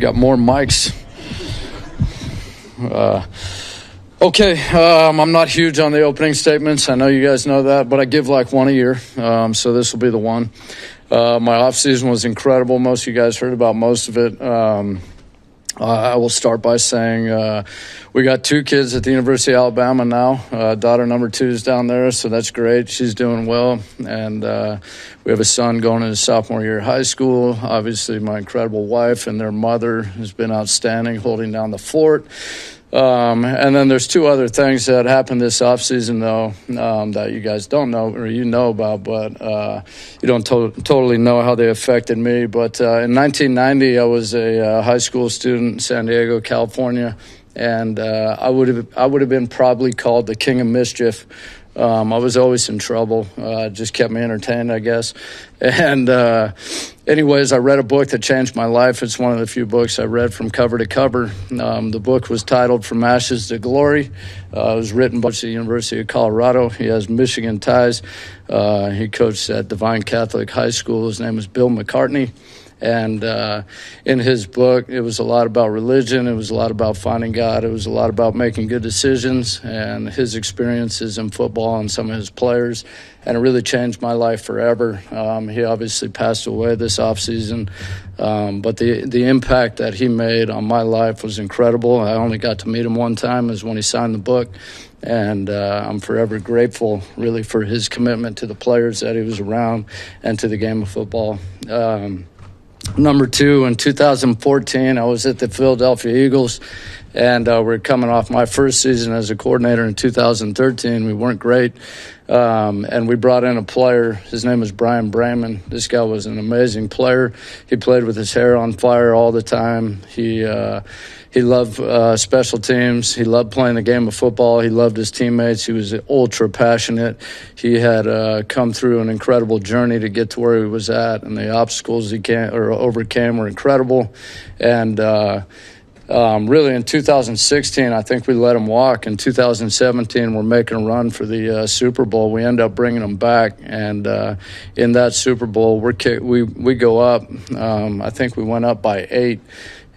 got more mics. Okay, I'm not huge on the opening statements. I know you guys know that, but I give like one a year, so this will be the one. My off-season was incredible. Most of you guys heard about most of it. I will start by saying we got 2 kids at the University of Alabama now. Daughter number 2 is down there, so that's great. She's doing well. And we have a son going into sophomore year of high school. Obviously, my incredible wife and their mother has been outstanding, holding down the fort. And then there's 2 other things that happened this offseason, though, that you guys don't know or you know about, but you don't totally know how they affected me. But in 1990, I was a high school student in San Diego, California, and I would have been probably called the king of mischief. I was always in trouble. It just kept me entertained, I guess. And anyways, I read a book that changed my life. It's one of the few books I read from cover to cover. The book was titled From Ashes to Glory. It was written by the University of Colorado. He has Michigan ties. He coached at Divine Catholic High School. His name is Bill McCartney. And in his book, it was a lot about religion. It was a lot about finding God. It was a lot about making good decisions and his experiences in football and some of his players. And it really changed my life forever. He obviously passed away this offseason. But the impact that he made on my life was incredible. I only got to meet him one time, is when he signed the book. And I'm forever grateful, really, for his commitment to the players that he was around and to the game of football. Number 2, in 2014, I was at the Philadelphia Eagles, and we're coming off my first season as a coordinator in 2013. We weren't great, and we brought in a player. His name was Brian Brayman. This guy was an amazing player. He played with his hair on fire all the time. He loved special teams. He loved playing the game of football. He loved his teammates. He was ultra passionate. He had come through an incredible journey to get to where he was at, and the obstacles he overcame were incredible. And really, in 2016, I think we let him walk. In 2017, we're making a run for the Super Bowl. We end up bringing him back, and in that Super Bowl, we go up. I think we went up by 8.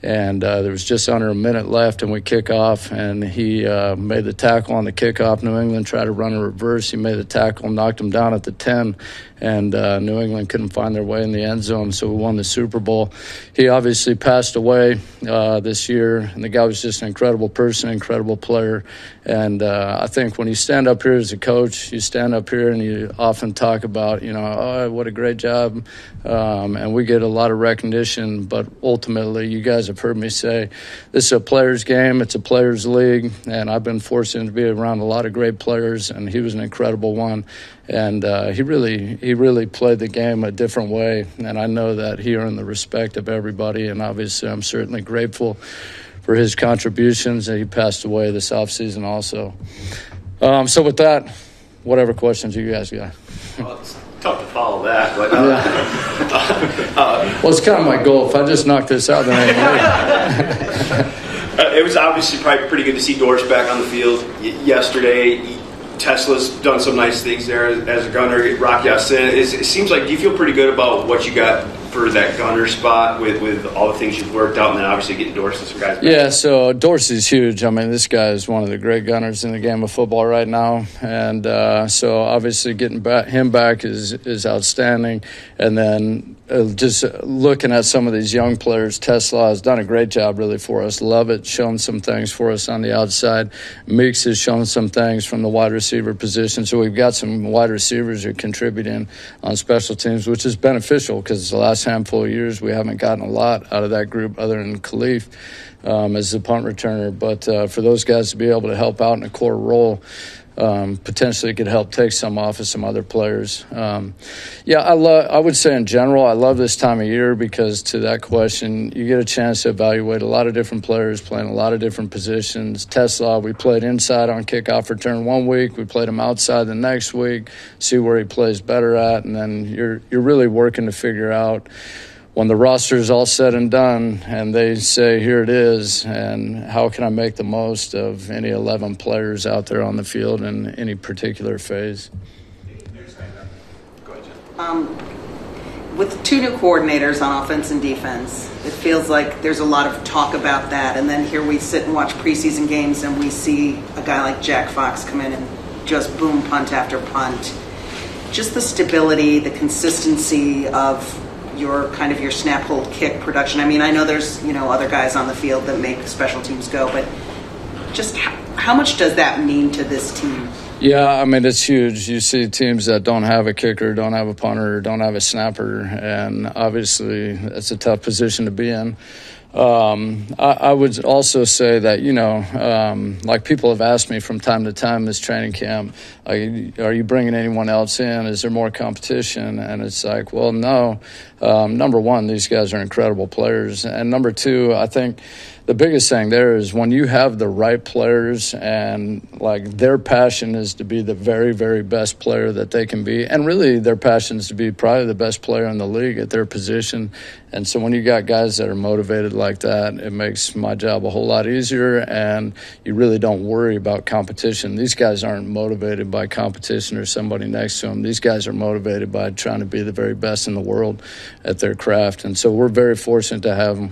And there was just under a minute left, and we kick off, and he made the tackle on the kickoff. New England tried to run a reverse. He made the tackle, knocked him down at the 10, and New England couldn't find their way in the end zone, so we won the Super Bowl. He obviously passed away this year, and the guy was just an incredible person, incredible player. And I think when you stand up here as a coach, you stand up here and you often talk about, oh, what a great job, and we get a lot of recognition, but ultimately you guys have heard me say this is a player's game, it's a player's league, and I've been fortunate to be around a lot of great players, and he was an incredible one. And he really played the game a different way, and I know that he earned the respect of everybody, and obviously I'm certainly grateful for his contributions, and he passed away this offseason also. So with that, whatever questions you guys got. Well, it's tough to follow that, but well, it's kind of my goal. If I just knock this out, then it was obviously probably pretty good to see Doris back on the field yesterday. Tesla's done some nice things there as a gunner. Rock Ya-Sin. It seems like, do you feel pretty good about what you got for that gunner spot with all the things you've worked out, and then obviously getting Dorsey and some guys back? Yeah, so Dorsey's huge. I mean, this guy is one of the great gunners in the game of football right now, and so obviously getting him back is outstanding. And then just looking at some of these young players, Tesla has done a great job really for us. Lovett shown some things for us on the outside. Meeks has shown some things from the wide receiver position. So we've got some wide receivers who are contributing on special teams, which is beneficial because the last handful of years we haven't gotten a lot out of that group other than Khalif as the punt returner. But for those guys to be able to help out in a core role, potentially could help take some off of some other players. I would say in general, I love this time of year because to that question, you get a chance to evaluate a lot of different players playing a lot of different positions. Tesla, we played inside on kickoff return one week. We played him outside the next week, see where he plays better at. And then you're really working to figure out when the roster is all said and done and they say, here it is, and how can I make the most of any 11 players out there on the field in any particular phase? with two new coordinators on offense and defense, it feels like there's a lot of talk about that. And then here we sit and watch preseason games and we see a guy like Jack Fox come in and just boom, punt after punt. Just the stability, the consistency of your snap, hold, kick production. I mean, I know there's, other guys on the field that make special teams go, but just how much does that mean to this team? Yeah, I mean, it's huge. You see teams that don't have a kicker, don't have a punter, don't have a snapper, and obviously it's a tough position to be in. I would also say that, like people have asked me from time to time this training camp, are you bringing anyone else in? Is there more competition? And it's like, well, no. Number one, these guys are incredible players. And number two, I think the biggest thing there is when you have the right players and their passion is to be the very, very best player that they can be. And really their passion is to be probably the best player in the league at their position. And so when you got guys that are motivated like that, it makes my job a whole lot easier, and you really don't worry about competition. These guys aren't motivated by competition or somebody next to them. These guys are motivated by trying to be the very best in the world at their craft. And so we're very fortunate to have them.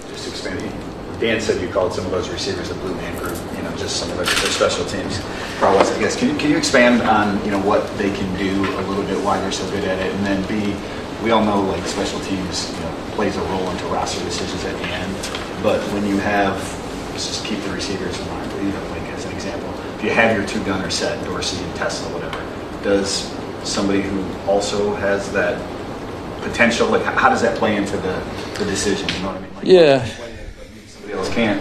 Just expanding, Dan said you called some of those receivers the blue man group, just some of their special teams prowess, I guess. Can you expand on, what they can do a little bit, why they're so good at it? And then B, we all know special teams, plays a role into roster decisions at the end. But when you have, let's just keep the receivers in mind, as an example, if you have your two gunners set, Dorsey and Tesla, whatever, does somebody who also has that potential, how does that play into the decision? You know what I mean? Yeah. Somebody else can't,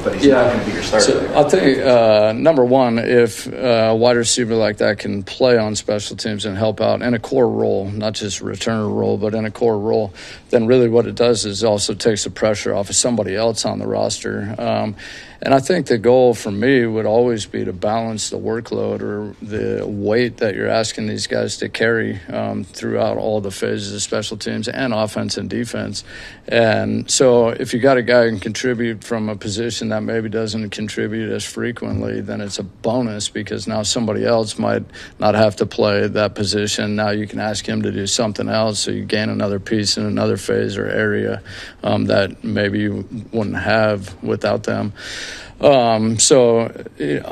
but he's not going to be your starter. So I'll tell you, number one, if a wide receiver like that can play on special teams and help out in a core role, not just a returner role, but in a core role, then really what it does is also takes the pressure off of somebody else on the roster. And I think the goal for me would always be to balance the workload or the weight that you're asking these guys to carry throughout all the phases of special teams and offense and defense. And so if you got a guy who can contribute from a position that maybe doesn't contribute as frequently, then it's a bonus because now somebody else might not have to play that position. Now you can ask him to do something else, so you gain another piece in another phase or area that maybe you wouldn't have without them. So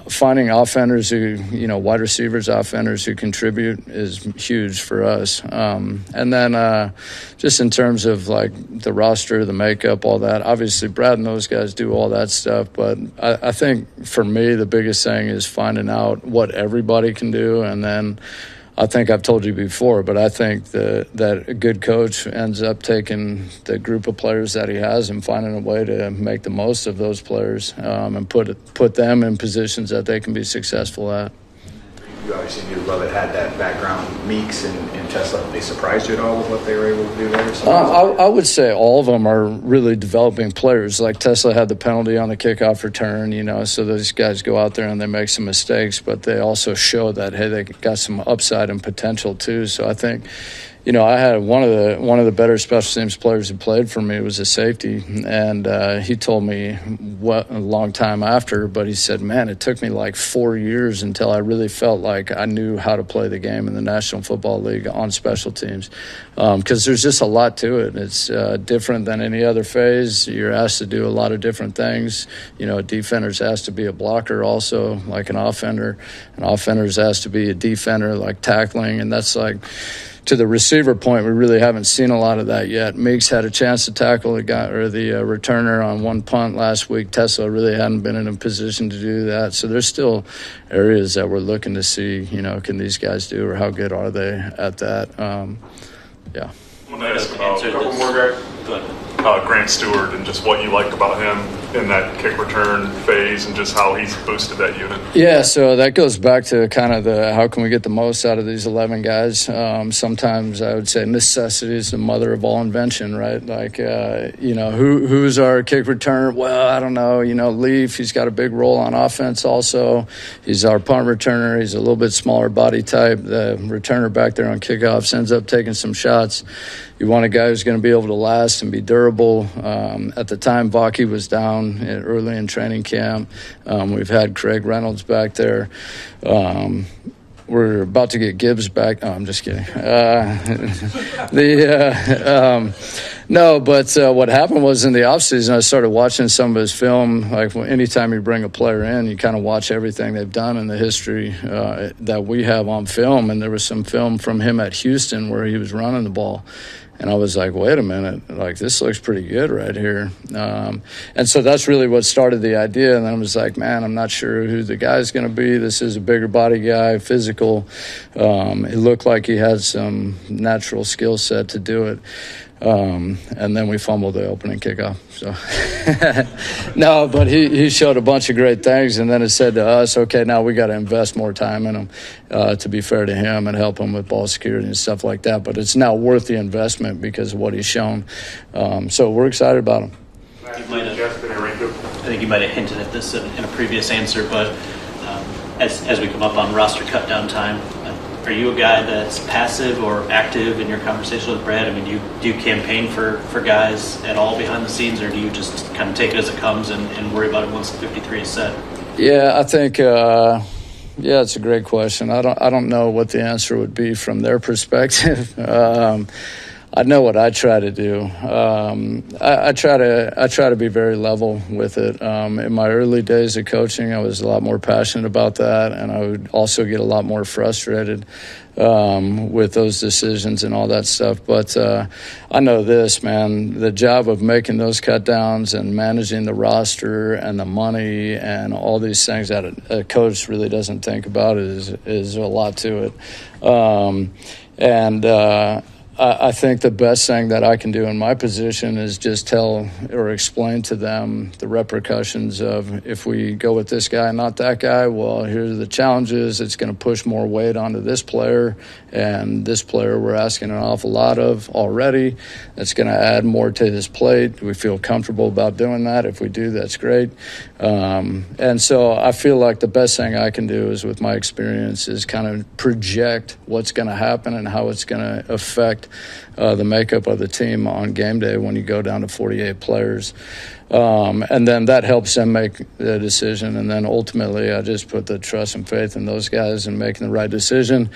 finding offenders who, wide receivers, offenders who contribute is huge for us. And then just in terms of the roster, the makeup, all that, obviously Brad and those guys do all that stuff. But I think for me, the biggest thing is finding out what everybody can do. And then I think I've told you before, but I think that a good coach ends up taking the group of players that he has and finding a way to make the most of those players and put them in positions that they can be successful at. You obviously knew Lovett had that background. Meeks and Tesla, they surprised you at all with what they were able to do there? I would say all of them are really developing players. Like Tesla had the penalty on the kickoff return, so those guys go out there and they make some mistakes, but they also show that, hey, they got some upside and potential too. So I think, I had one of the better special teams players who played for me was a safety, and he told me a long time after, but he said, man, it took me 4 years until I really felt like I knew how to play the game in the National Football League on special teams, because there's just a lot to it. It's different than any other phase. You're asked to do a lot of different things. A defender's asked to be a blocker also, like an offender. An offender's asked to be a defender, like tackling, and that's to the receiver point, we really haven't seen a lot of that yet. Meeks had a chance to tackle the returner on one punt last week. Tesla really hadn't been in a position to do that. So there's still areas that we're looking to see, can these guys do, or how good are they at that? Yeah. I want to ask about a couple more guys. Grant Stewart and just what you like about him in that kick return phase and just how he's boosted that unit. Yeah, so that goes back to kind of how can we get the most out of these 11 guys. Sometimes I would say necessity is the mother of all invention, right? Who's our kick return? Well, I don't know. Leaf, he's got a big role on offense also. He's our punt returner. He's a little bit smaller body type. The returner back there on kickoffs ends up taking some shots. You want a guy who's going to be able to last and be durable. At the time, Vaki was down early in training camp. We've had Craig Reynolds back there. we're about to get Gibbs back. Oh, I'm just kidding. No, but what happened was in the offseason, I started watching some of his film. Like anytime you bring a player in, you kind of watch everything they've done in the history that we have on film. And there was some film from him at Houston where he was running the ball. And I was like, wait a minute, like this looks pretty good right here. And so that's really what started the idea. And then I was like, man, I'm not sure who the guy's going to be. This is a bigger body guy, physical. It looked like he had some natural skill set to do it. And then we fumbled the opening kickoff. So no, but he showed a bunch of great things, and then it said to us, okay, now we got to invest more time in him to be fair to him and help him with ball security and stuff like that. But it's now worth the investment because of what he's shown. So we're excited about him. I think you might have hinted at this in a previous answer, but as we come up on roster cut down time, are you a guy that's passive or active in your conversation with Brad? I mean, do you campaign for guys at all behind the scenes, or do you just kind of take it as it comes and worry about it once the 53 is set? Yeah, I think it's a great question. I don't know what the answer would be from their perspective. I know what I try to do. I try to be very level with it. In my early days of coaching, I was a lot more passionate about that, and I would also get a lot more frustrated with those decisions and all that stuff. But I know this, man, the job of making those cut downs and managing the roster and the money and all these things that a coach really doesn't think about is a lot to it. I think the best thing that I can do in my position is just tell or explain to them the repercussions of if we go with this guy and not that guy, well, here's the challenges. It's going to push more weight onto this player, and this player we're asking an awful lot of already. That's going to add more to his plate. We feel comfortable about doing that. If we do, that's great. And so I feel like the best thing I can do is, with my experience, is kind of project what's going to happen and how it's going to affect the makeup of the team on game day when you go down to 48 players. And then that helps them make the decision. And then ultimately I just put the trust and faith in those guys and making the right decision.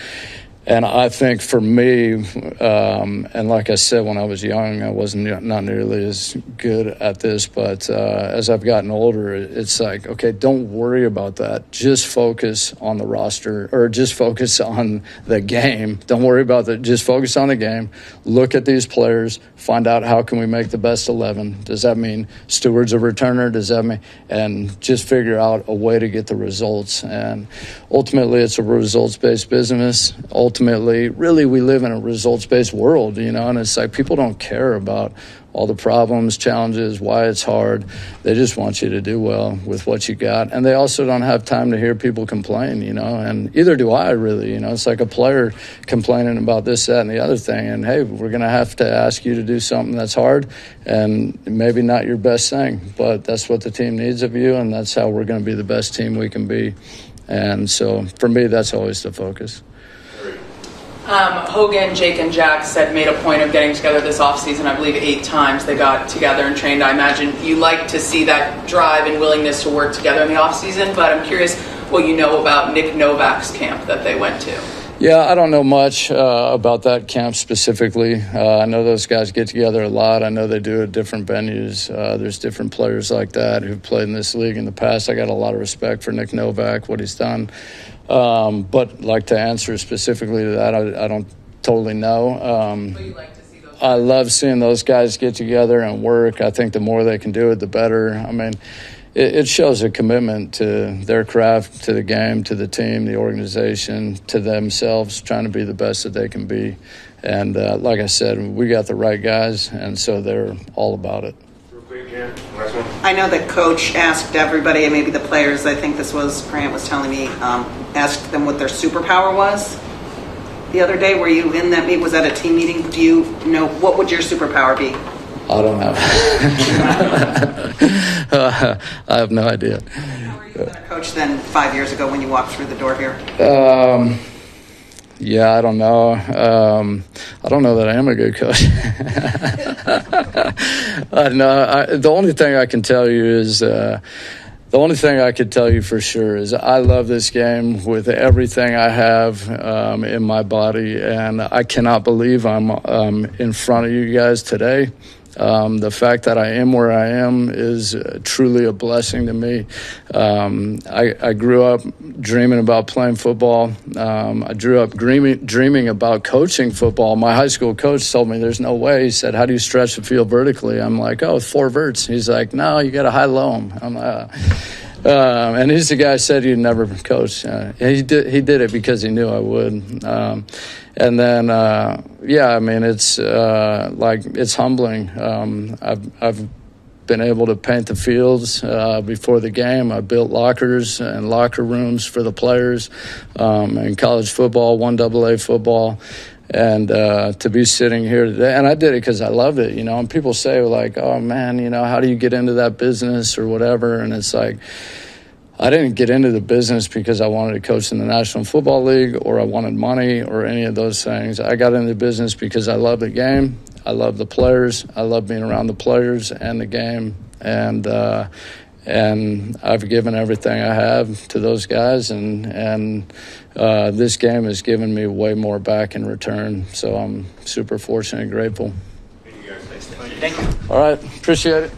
And I think for me, and like I said, when I was young, I wasn't not nearly as good at this. But as I've gotten older, it's like, okay, don't worry about that. Just focus on the roster, or just focus on the game. Don't worry about that. Just focus on the game. Look at these players. Find out how can we make the best 11. Does that mean Stewart's a returner? Does that mean, and just figure out a way to get the results. And ultimately, it's a results-based business. Ultimately, really, we live in a results-based world, and it's like people don't care about all the problems, challenges, why it's hard. They just want you to do well with what you got. And they also don't have time to hear people complain, and either do I really. It's like a player complaining about this, that, and the other thing. And, hey, we're going to have to ask you to do something that's hard and maybe not your best thing. But that's what the team needs of you, and that's how we're going to be the best team we can be. And so for me, that's always the focus. Hogan, Jake, and Jack said made a point of getting together this offseason. I believe 8 times they got together and trained. I imagine you like to see that drive and willingness to work together in the offseason, but I'm curious what you know about Nick Novak's camp that they went to. Yeah, I don't know much about that camp specifically. I know those guys get together a lot. I know they do it at different venues. There's different players like that who've played in this league in the past. I got a lot of respect for Nick Novak, what he's done. But like to answer specifically to that, I don't totally know. But you like to see those I love seeing those guys get together and work. I think the more they can do it, the better. I mean, it shows a commitment to their craft, to the game, to the team, the organization, to themselves, trying to be the best that they can be. And like I said, we got the right guys, and so they're all about it. I know that Coach asked everybody, and maybe the players, I think this was, Grant was telling me, asked them what their superpower was. The other day, were you in that meeting? Was that a team meeting? Do you know, what would your superpower be? I don't know. I have no idea. How were you a coach then 5 years ago when you walked through the door here? Yeah, I don't know. I don't know that I am a good coach. No, the only thing I can tell you is The only thing I could tell you for sure is I love this game with everything I have in my body, and I cannot believe I'm in front of you guys today. The fact that I am where I am is truly a blessing to me. I grew up dreaming about playing football. I grew up dreaming about coaching football. My high school coach told me there's no way. He said, how do you stretch the field vertically? I'm like, 4 verts. He's like, no, you got to high-low 'em. I'm like, and he's the guy who said he'd never coach. He did it because he knew I would. And then, I mean, it's it's humbling. I've been able to paint the fields before the game. I built lockers and locker rooms for the players in college football, 1AA football. And to be sitting here today, and I did it because I love it, and people say like, oh man, how do you get into that business or whatever? And it's like, I didn't get into the business because I wanted to coach in the National Football League or I wanted money or any of those things. I got into the business because I love the game. I love the players. I love being around the players and the game. And I've given everything I have to those guys, and this game has given me way more back in return. So I'm super fortunate and grateful. Thank you. All right, appreciate it.